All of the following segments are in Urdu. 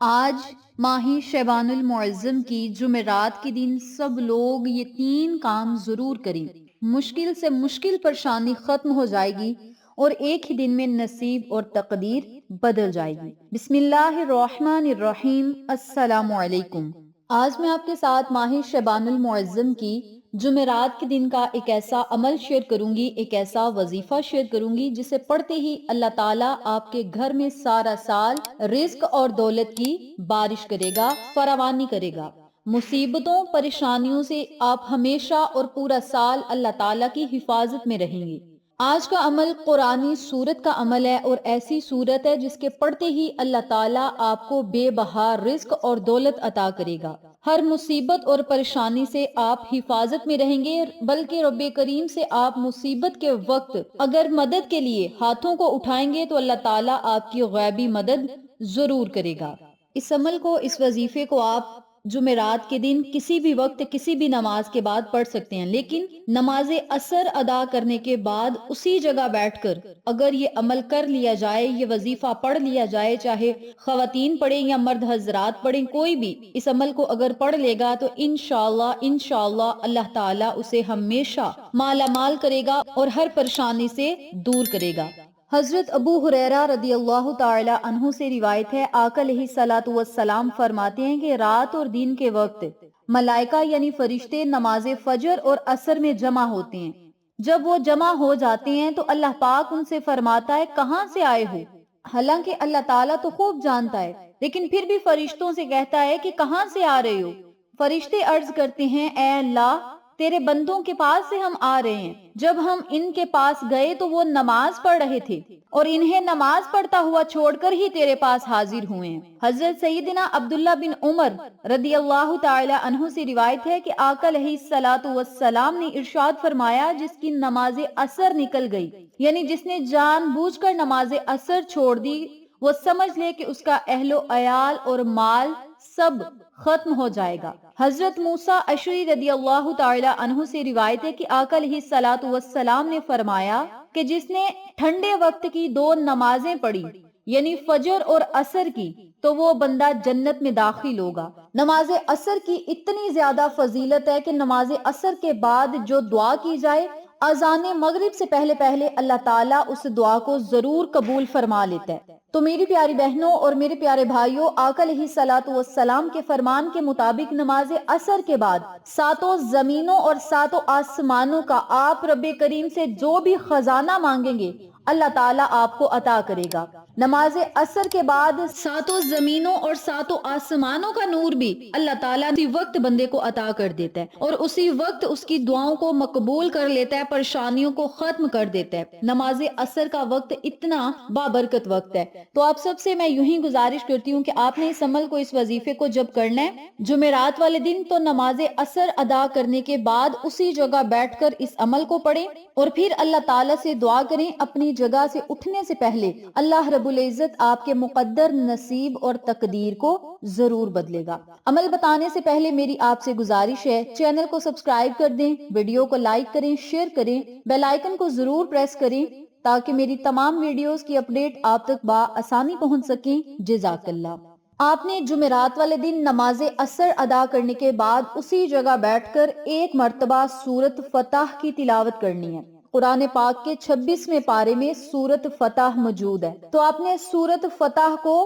آج ماہ شعبان المعظم کی جمعرات کے دن سب لوگ یہ 3 کام ضرور کریں۔ مشکل سے مشکل پریشانی ختم ہو جائے گی اور ایک ہی دن میں نصیب اور تقدیر بدل جائے گی۔ بسم اللہ الرحمن الرحیم۔ السلام علیکم۔ آج میں آپ کے ساتھ ماہ شعبان المعظم کی جمعرات کے دن کا ایک ایسا عمل شیئر کروں گی، ایک ایسا وظیفہ شیئر کروں گی جسے پڑھتے ہی اللہ تعالیٰ آپ کے گھر میں سارا سال رزق اور دولت کی بارش کرے گا، فراوانی کرے گا۔ مصیبتوں پریشانیوں سے آپ ہمیشہ اور پورا سال اللہ تعالیٰ کی حفاظت میں رہیں گے۔ آج کا عمل قرآنی سورت کا عمل ہے اور ایسی سورت ہے جس کے پڑھتے ہی اللہ تعالیٰ آپ کو بے بہار رزق اور دولت عطا کرے گا۔ ہر مصیبت اور پریشانی سے آپ حفاظت میں رہیں گے، بلکہ رب کریم سے آپ مصیبت کے وقت اگر مدد کے لیے ہاتھوں کو اٹھائیں گے تو اللہ تعالیٰ آپ کی غیبی مدد ضرور کرے گا۔ اس عمل کو، اس وظیفے کو آپ جمعرات کے دن کسی بھی وقت کسی بھی نماز کے بعد پڑھ سکتے ہیں، لیکن نماز عصر ادا کرنے کے بعد اسی جگہ بیٹھ کر اگر یہ عمل کر لیا جائے، یہ وظیفہ پڑھ لیا جائے، چاہے خواتین پڑھیں یا مرد حضرات پڑھیں، کوئی بھی اس عمل کو اگر پڑھ لے گا تو انشاءاللہ اللہ تعالیٰ اسے ہمیشہ مالا مال کرے گا اور ہر پریشانی سے دور کرے گا۔ حضرت ابو ہریرہ رضی اللہ تعالی عنہ سے روایت ہے، آقا علیہ الصلوۃ والسلام فرماتے ہیں کہ رات اور دن کے وقت ملائکہ یعنی فرشتے نماز فجر اور عصر میں جمع ہوتے ہیں۔ جب وہ جمع ہو جاتے ہیں تو اللہ پاک ان سے فرماتا ہے کہاں سے آئے ہو؟ حالانکہ اللہ تعالیٰ تو خوب جانتا ہے، لیکن پھر بھی فرشتوں سے کہتا ہے کہ کہاں سے آ رہے ہو؟ فرشتے عرض کرتے ہیں اے اللہ، تیرے بندوں کے پاس سے ہم آ رہے ہیں۔ جب ہم ان کے پاس گئے تو وہ نماز پڑھ رہے تھے اور انہیں نماز پڑھتا ہوا چھوڑ کر ہی تیرے پاس حاضر ہوئے ہیں۔ حضرت سیدنا عبداللہ بن عمر رضی اللہ تعالی عنہ سے روایت ہے کہ آقا علیہ الصلوۃ والسلام نے ارشاد فرمایا، جس کی نماز عصر نکل گئی، یعنی جس نے جان بوجھ کر نماز عصر چھوڑ دی، وہ سمجھ لے کہ اس کا اہل و عیال اور مال سب ختم ہو جائے گا۔ حضرت موسیٰ اشعری رضی اللہ تعالی عنہ سے روایت ہے کہ آقا علیہ الصلوۃ والسلام نے فرمایا کہ جس نے ٹھنڈے وقت کی 2 نمازیں پڑھی، یعنی فجر اور عصر کی، تو وہ بندہ جنت میں داخل ہوگا۔ نماز عصر کی اتنی زیادہ فضیلت ہے کہ نماز عصر کے بعد جو دعا کی جائے، اذان مغرب سے پہلے اللہ تعالیٰ اس دعا کو ضرور قبول فرما لیتا ہے۔ تو میری پیاری بہنوں اور میرے پیارے بھائیوں، آقا علیہ الصلوۃ والسلام کے فرمان کے مطابق نماز عصر کے بعد 7 زمینوں اور 7 آسمانوں کا آپ رب کریم سے جو بھی خزانہ مانگیں گے اللہ تعالیٰ آپ کو عطا کرے گا۔ نماز عصر کے بعد 7 زمینوں اور 7 آسمانوں کا نور بھی اللہ تعالیٰ اسی وقت بندے کو عطا کر دیتا ہے اور اسی وقت اس کی دعاؤں کو مقبول کر لیتا ہے، پریشانیوں کو ختم کر دیتا ہے۔ نماز عصر کا وقت اتنا بابرکت وقت ہے، تو آپ سب سے میں یوں ہی گزارش کرتی ہوں کہ آپ نے اس عمل کو، اس وظیفے کو جب کرنا ہے جمعرات والے دن، تو نماز عصر ادا کرنے کے بعد اسی جگہ بیٹھ کر اس عمل کو پڑھیں اور پھر اللہ تعالیٰ سے دعا کریں۔ اپنی جگہ سے اٹھنے سے پہلے اللہ رب العزت آپ کے مقدر نصیب اور تقدیر کو ضرور بدلے گا۔ عمل بتانے سے پہلے میری آپ سے گزارش ہے، چینل کو سبسکرائب کر دیں، ویڈیو کو لائک کریں، شیئر کریں، بیل آئیکن کو ضرور پریس کریں تاکہ میری تمام ویڈیوز کی اپڈیٹ آپ تک بآسانی پہنچ سکیں۔ جزاک اللہ۔ آپ نے جمعرات والے دن نماز عصر ادا کرنے کے بعد اسی جگہ بیٹھ کر ایک مرتبہ سورت فتح کی تلاوت کرنی ہے۔ قرآن پاک کے 26ویں پارے میں سورت فتح موجود ہے، تو آپ نے سورت فتح کو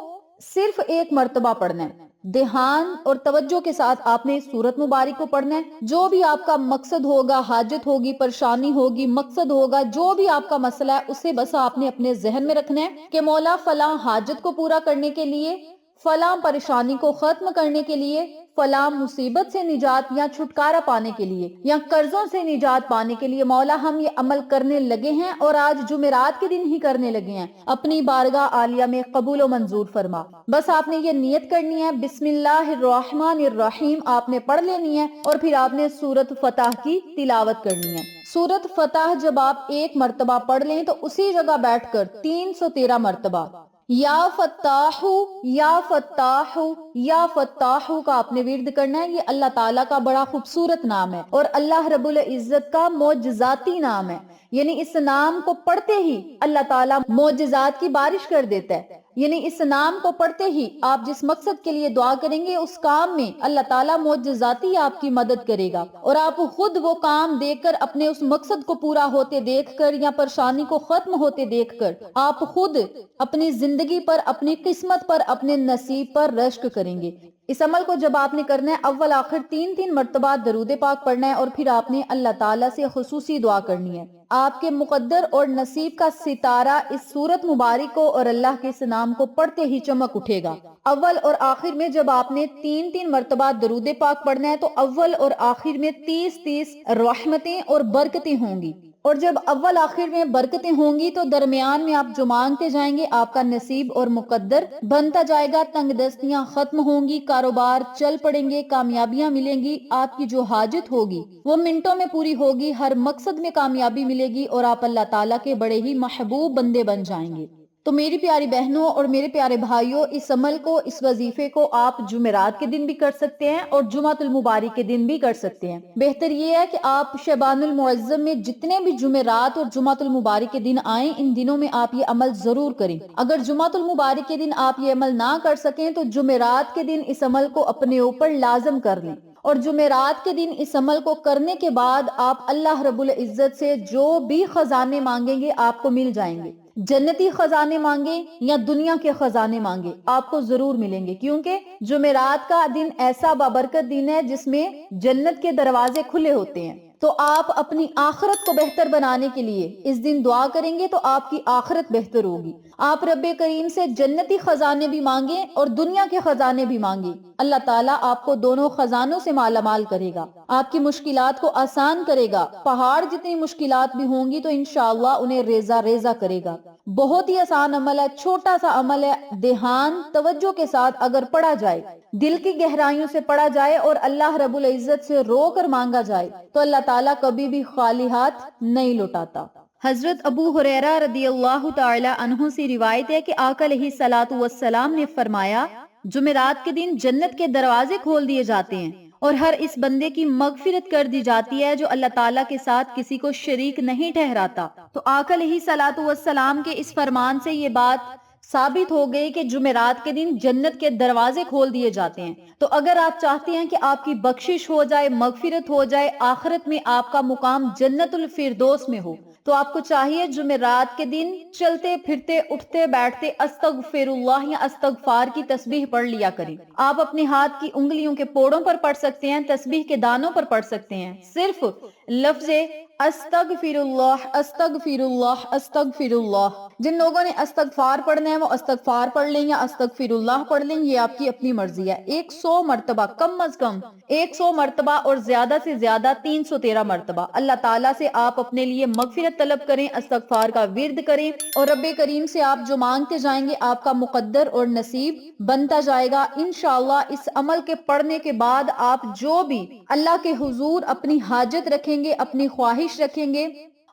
صرف ایک مرتبہ پڑھنا ہے۔ دھیان اور توجہ کے ساتھ آپ نے سورت مبارک کو پڑھنا ہے۔ جو بھی آپ کا مقصد ہوگا، حاجت ہوگی، پریشانی ہوگی، مقصد ہوگا، جو بھی آپ کا مسئلہ ہے، اسے بس آپ نے اپنے ذہن میں رکھنا ہے کہ مولا فلاں حاجت کو پورا کرنے کے لیے، فلاں پریشانی کو ختم کرنے کے لیے، فلاں مصیبت سے نجات یا چھٹکارا پانے کے لیے، یا قرضوں سے نجات پانے کے لیے مولا ہم یہ عمل کرنے لگے ہیں اور آج جمعرات کے دن ہی کرنے لگے ہیں، اپنی بارگاہ عالیہ میں قبول و منظور فرما۔ بس آپ نے یہ نیت کرنی ہے، بسم اللہ الرحمن الرحیم آپ نے پڑھ لینی ہے اور پھر آپ نے سورت فتح کی تلاوت کرنی ہے۔ سورت فتح جب آپ ایک مرتبہ پڑھ لیں تو اسی جگہ بیٹھ کر 313 مرتبہ یا فتاح یا فتاح یا فتاح کا آپ نے ورد کرنا ہے۔ یہ اللہ تعالیٰ کا بڑا خوبصورت نام ہے اور اللہ رب العزت کا معجزاتی نام ہے، یعنی اس نام کو پڑھتے ہی اللہ تعالیٰ معجزات کی بارش کر دیتا ہے۔ یعنی اس نام کو پڑھتے ہی آپ جس مقصد کے لیے دعا کریں گے اس کام میں اللہ تعالیٰ معجزاتی آپ کی مدد کرے گا، اور آپ خود وہ کام دیکھ کر اپنے اس مقصد کو پورا ہوتے دیکھ کر یا پریشانی کو ختم ہوتے دیکھ کر آپ خود اپنی زندگی پر، اپنی قسمت پر، اپنے نصیب پر رشک کریں گے۔ اس عمل کو جب آپ نے کرنا ہے، اول آخر 3 مرتبہ درود پاک پڑھنا ہے، اور پھر آپ نے اللہ تعالیٰ سے خصوصی دعا کرنی ہے۔ آپ کے مقدر اور نصیب کا ستارہ اس سورت مبارک کو اور اللہ کے اس نام کو پڑھتے ہی چمک اٹھے گا۔ اول اور آخر میں جب آپ نے 3 مرتبہ درود پاک پڑھنا ہے تو اول اور آخر میں 30 رحمتیں اور برکتیں ہوں گی، اور جب اول آخر میں برکتیں ہوں گی تو درمیان میں آپ جو مانگتے جائیں گے آپ کا نصیب اور مقدر بنتا جائے گا، تنگ دستیاں ختم ہوں گی، کاروبار چل پڑیں گے، کامیابیاں ملیں گی، آپ کی جو حاجت ہوگی وہ منٹوں میں پوری ہوگی، ہر مقصد میں کامیابی ملے گی، اور آپ اللہ تعالیٰ کے بڑے ہی محبوب بندے بن جائیں گے۔ تو میری پیاری بہنوں اور میرے پیارے بھائیوں، اس عمل کو، اس وظیفے کو آپ جمعرات کے دن بھی کر سکتے ہیں اور جمعۃ المبارک کے دن بھی کر سکتے ہیں۔ بہتر یہ ہے کہ آپ شعبان المعظم میں جتنے بھی جمعرات اور جمعۃ المبارک کے دن آئیں، ان دنوں میں آپ یہ عمل ضرور کریں۔ اگر جمعۃ المبارک کے دن آپ یہ عمل نہ کر سکیں تو جمعرات کے دن اس عمل کو اپنے اوپر لازم کر لیں، اور جمعرات کے دن اس عمل کو کرنے کے بعد آپ اللہ رب العزت سے جو بھی خزانے مانگیں گے آپ کو مل جائیں گے۔ جنتی خزانے مانگیں یا دنیا کے خزانے مانگیں، آپ کو ضرور ملیں گے، کیونکہ جمعرات کا دن ایسا بابرکت دن ہے جس میں جنت کے دروازے کھلے ہوتے ہیں۔ تو آپ اپنی آخرت کو بہتر بنانے کے لیے اس دن دعا کریں گے تو آپ کی آخرت بہتر ہوگی۔ آپ رب کریم سے جنتی خزانے بھی مانگیں اور دنیا کے خزانے بھی مانگیں، اللہ تعالیٰ آپ کو دونوں خزانوں سے مالا مال کرے گا، آپ کی مشکلات کو آسان کرے گا، پہاڑ جتنی مشکلات بھی ہوں گی تو انشاءاللہ انہیں ریزہ ریزہ کرے گا۔ بہت ہی آسان عمل ہے، چھوٹا سا عمل ہے، دھیان توجہ کے ساتھ اگر پڑھا جائے، دل کی گہرائیوں سے پڑھا جائے اور اللہ رب العزت سے رو کر مانگا جائے تو اللہ تعالیٰ کبھی بھی خالی ہاتھ نہیں لوٹاتا۔ حضرت ابو ہریرہ رضی اللہ تعالی عنہ سے روایت ہے کہ آقا علیہ الصلوۃ والسلام نے فرمایا، جمعرات کے دن جنت کے دروازے کھول دیے جاتے ہیں اور ہر اس بندے کی مغفرت کر دی جاتی ہے جو اللہ تعالیٰ کے ساتھ کسی کو شریک نہیں ٹھہراتا۔ تو آقا علیہ الصلوۃ والسلام کے اس فرمان سے یہ بات ثابت ہو گئی کہ جمعرات کے دن جنت کے دروازے کھول دیے جاتے ہیں۔ تو اگر آپ چاہتے ہیں کہ آپ کی بخشش ہو جائے، مغفرت ہو جائے، آخرت میں آپ کا مقام جنت الفردوس میں ہو، تو آپ کو چاہیے جمعرات کے دن چلتے پھرتے اٹھتے بیٹھتے استغفر اللہ یا استغفار کی تسبیح پڑھ لیا کریں۔ آپ اپنے ہاتھ کی انگلیوں کے پوڑوں پر پڑھ سکتے ہیں، تسبیح کے دانوں پر پڑھ سکتے ہیں، صرف لفظ استغفر اللہ استغفر اللہ استغفر اللہ۔ جن لوگوں نے استغفار پڑھنا ہے وہ استغفار پڑھ لیں یا استغفر اللہ پڑھ لیں، یہ آپ کی اپنی مرضی ہے۔ 100 مرتبہ، کم از کم 100 مرتبہ اور زیادہ سے زیادہ 313 مرتبہ اللہ تعالیٰ سے آپ اپنے لیے مغفرت طلب کریں، استغفار کا ورد کریں، اور رب کریم سے آپ جو مانگتے جائیں گے آپ کا مقدر اور نصیب بنتا جائے گا۔ انشاءاللہ اس عمل کے پڑھنے کے بعد آپ جو بھی اللہ کے حضور اپنی حاجت رکھیں گے، اپنی خواہش رکھیں گے،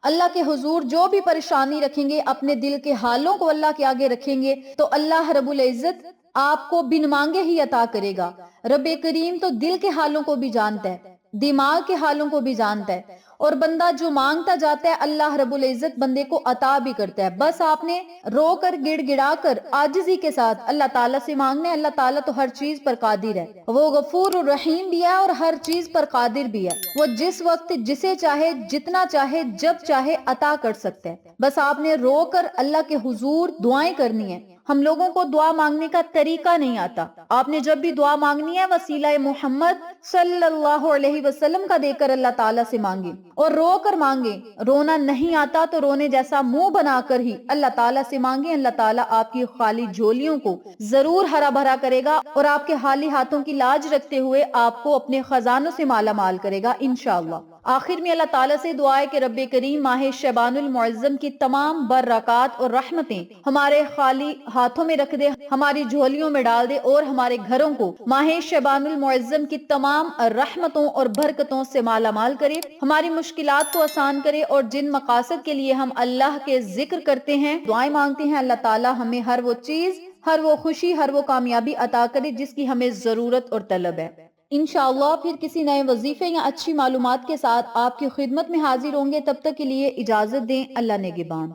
اللہ کے حضور جو بھی پریشانی رکھیں گے، اپنے دل کے حالوں کو اللہ کے آگے رکھیں گے تو اللہ رب العزت آپ کو بن مانگے ہی عطا کرے گا۔ رب کریم تو دل کے حالوں کو بھی جانتا ہے، دماغ کے حالوں کو بھی جانتا ہے، اور بندہ جو مانگتا جاتا ہے اللہ رب العزت بندے کو عطا بھی کرتا ہے۔ بس آپ نے رو کر گڑ گڑا کر عاجزی کے ساتھ اللہ تعالیٰ سے مانگنا ہے۔ اللہ تعالیٰ تو ہر چیز پر قادر ہے، وہ غفور الرحیم بھی ہے اور ہر چیز پر قادر بھی ہے، وہ جس وقت جسے چاہے جتنا چاہے جب چاہے عطا کر سکتا ہے۔ بس آپ نے رو کر اللہ کے حضور دعائیں کرنی ہے۔ ہم لوگوں کو دعا مانگنے کا طریقہ نہیں آتا، آپ نے جب بھی دعا مانگنی ہے وسیلہ محمد صلی اللہ علیہ وسلم کا دے کر اللہ تعالیٰ سے مانگے اور رو کر مانگے۔ رونا نہیں آتا تو رونے جیسا منہ بنا کر ہی اللہ تعالیٰ سے مانگے، اللہ تعالیٰ آپ کی خالی جھولیوں کو ضرور ہرا بھرا کرے گا اور آپ کے خالی ہاتھوں کی لاج رکھتے ہوئے آپ کو اپنے خزانوں سے مالا مال کرے گا انشاءاللہ۔ آخر میں اللہ تعالیٰ سے دعا ہے کہ رب کریم ماہ شعبان المعظم کی تمام برکات اور رحمتیں ہمارے خالی ہاتھوں میں رکھ دے، ہماری جھولیوں میں ڈال دے، اور ہمارے گھروں کو ماہ شعبان المعظم کی تمام رحمتوں اور برکتوں سے مالا مال کرے، ہماری مشکلات کو آسان کرے، اور جن مقاصد کے لیے ہم اللہ کے ذکر کرتے ہیں، دعائیں مانگتے ہیں، اللہ تعالیٰ ہمیں ہر وہ چیز، ہر وہ خوشی، ہر وہ کامیابی عطا کرے جس کی ہمیں ضرورت اور طلب ہے۔ انشاءاللہ پھر کسی نئے وظیفے یا اچھی معلومات کے ساتھ آپ کی خدمت میں حاضر ہوں گے، تب تک کے لیے اجازت دیں، اللہ نگہبان۔